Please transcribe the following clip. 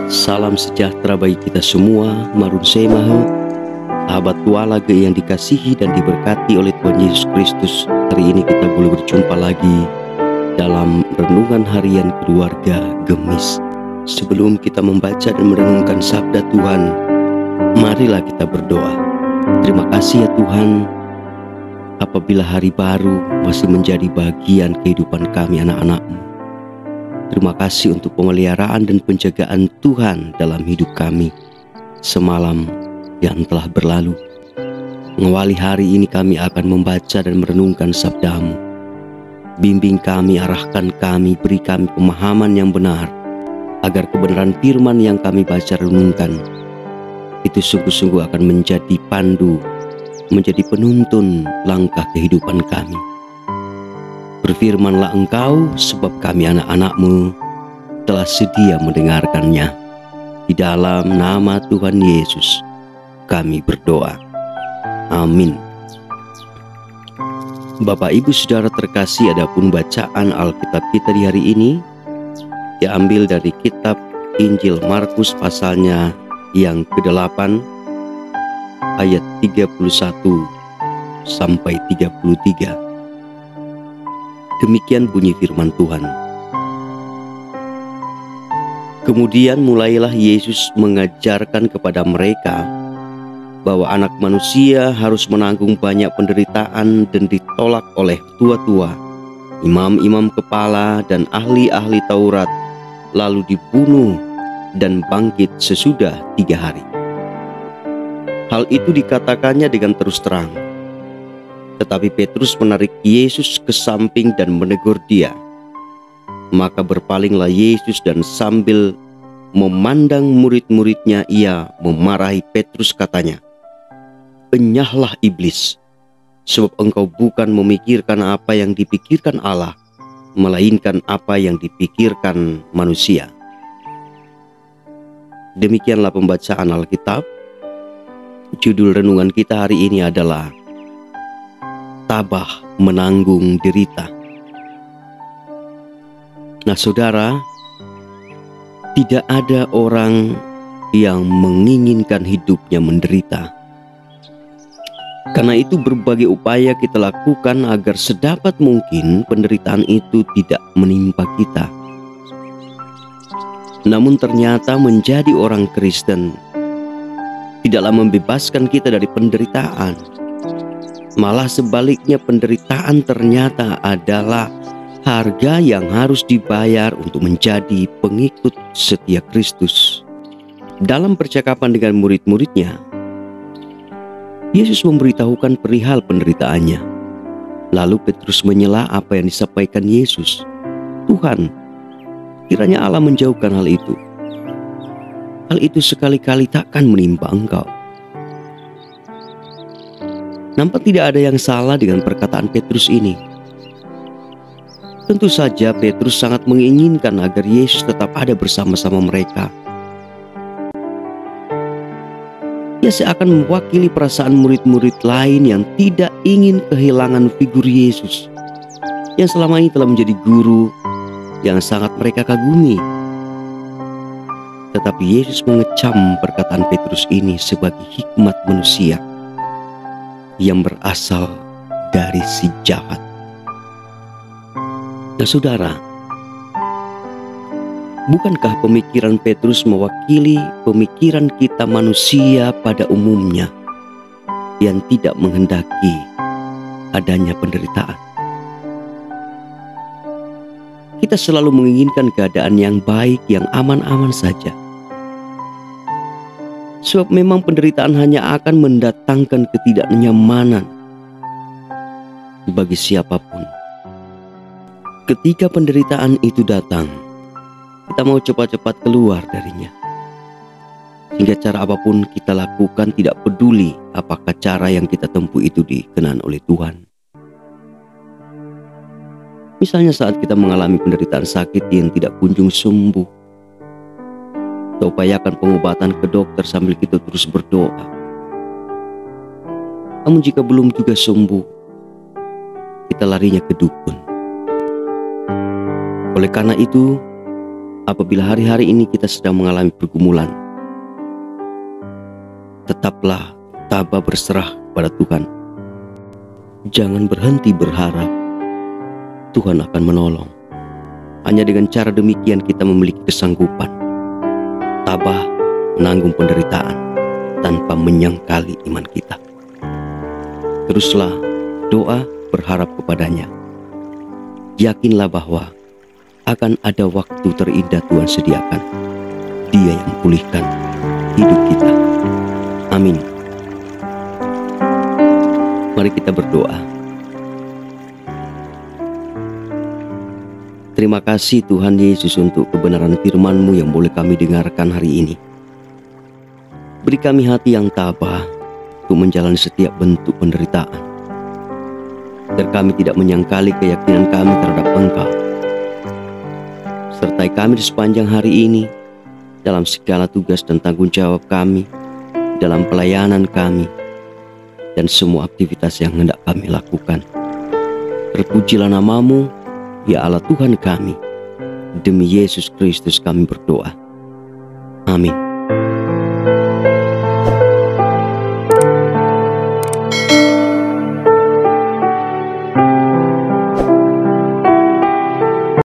Salam sejahtera bagi kita semua. Marun Semahe, sahabat Tualaga yang dikasihi dan diberkati oleh Tuhan Yesus Kristus. Hari ini kita boleh berjumpa lagi dalam renungan harian keluarga Gemis. Sebelum kita membaca dan merenungkan sabda Tuhan, marilah kita berdoa. Terima kasih ya Tuhan, apabila hari baru masih menjadi bagian kehidupan kami anak-anak-Mu. Terima kasih untuk pemeliharaan dan penjagaan Tuhan dalam hidup kami semalam yang telah berlalu. Mengawali hari ini kami akan membaca dan merenungkan sabda-Mu. Bimbing kami, arahkan kami, beri kami pemahaman yang benar, agar kebenaran firman yang kami baca renungkan itu sungguh-sungguh akan menjadi pandu, menjadi penuntun langkah kehidupan kami. Berfirmanlah Engkau, sebab kami anak-anak-Mu telah sedia mendengarkannya. Di dalam nama Tuhan Yesus kami berdoa. Amin. Bapak Ibu Saudara terkasih, adapun bacaan Alkitab kita di hari ini diambil dari kitab Injil Markus pasalnya yang ke-8 ayat 31 sampai 33. Demikian bunyi firman Tuhan. Kemudian mulailah Yesus mengajarkan kepada mereka bahwa anak manusia harus menanggung banyak penderitaan dan ditolak oleh tua-tua, imam-imam kepala dan ahli-ahli Taurat, lalu dibunuh dan bangkit sesudah 3 hari. Hal itu dikatakannya dengan terus terang. Tetapi Petrus menarik Yesus ke samping dan menegur dia. Maka berpalinglah Yesus dan sambil memandang murid-muridnya, ia memarahi Petrus, katanya, "Enyahlah iblis, sebab engkau bukan memikirkan apa yang dipikirkan Allah, melainkan apa yang dipikirkan manusia." Demikianlah pembacaan Alkitab. Judul renungan kita hari ini adalah tabah menanggung derita. Nah saudara, tidak ada orang yang menginginkan hidupnya menderita. Karena itu berbagai upaya kita lakukan agar sedapat mungkin penderitaan itu tidak menimpa kita. Namun ternyata menjadi orang Kristen tidaklah membebaskan kita dari penderitaan. Malah sebaliknya, penderitaan ternyata adalah harga yang harus dibayar untuk menjadi pengikut setia Kristus. Dalam percakapan dengan murid-muridnya, Yesus memberitahukan perihal penderitaannya. Lalu Petrus menyela apa yang disampaikan Yesus. "Tuhan, kiranya Allah menjauhkan hal itu. Hal itu sekali-kali takkan menimpa Engkau." Nampak tidak ada yang salah dengan perkataan Petrus ini. Tentu saja Petrus sangat menginginkan agar Yesus tetap ada bersama-sama mereka. Ia seakan mewakili perasaan murid-murid lain yang tidak ingin kehilangan figur Yesus, yang selama ini telah menjadi guru yang sangat mereka kagumi. Tetapi Yesus mengecam perkataan Petrus ini sebagai hikmat manusia yang berasal dari si jahat. Nah saudara, bukankah pemikiran Petrus mewakili pemikiran kita manusia pada umumnya yang tidak menghendaki adanya penderitaan? Kita selalu menginginkan keadaan yang baik, yang aman-aman saja. Sebab memang penderitaan hanya akan mendatangkan ketidaknyamanan bagi siapapun. Ketika penderitaan itu datang, kita mau cepat-cepat keluar darinya. Hingga cara apapun kita lakukan, tidak peduli apakah cara yang kita tempuh itu dikenan oleh Tuhan. Misalnya saat kita mengalami penderitaan sakit yang tidak kunjung sembuh, kita upayakan pengobatan ke dokter sambil kita terus berdoa. Namun jika belum juga sembuh, kita larinya ke dukun. Oleh karena itu, apabila hari-hari ini kita sedang mengalami pergumulan, tetaplah tabah berserah kepada Tuhan. Jangan berhenti berharap Tuhan akan menolong. Hanya dengan cara demikian kita memiliki kesanggupan tabah menanggung penderitaan tanpa menyangkali iman kita. Teruslah doa berharap kepadanya. Yakinlah bahwa akan ada waktu terindah Tuhan sediakan. Dia yang pulihkan hidup kita. Amin. Mari kita berdoa. Terima kasih Tuhan Yesus untuk kebenaran firman-Mu yang boleh kami dengarkan hari ini. Beri kami hati yang tabah untuk menjalani setiap bentuk penderitaan, agar kami tidak menyangkali keyakinan kami terhadap Engkau. Sertai kami di sepanjang hari ini, dalam segala tugas dan tanggung jawab kami, dalam pelayanan kami, dan semua aktivitas yang hendak kami lakukan. Terpujilah nama-Mu, ya Allah Tuhan kami. Demi Yesus Kristus kami berdoa. Amin.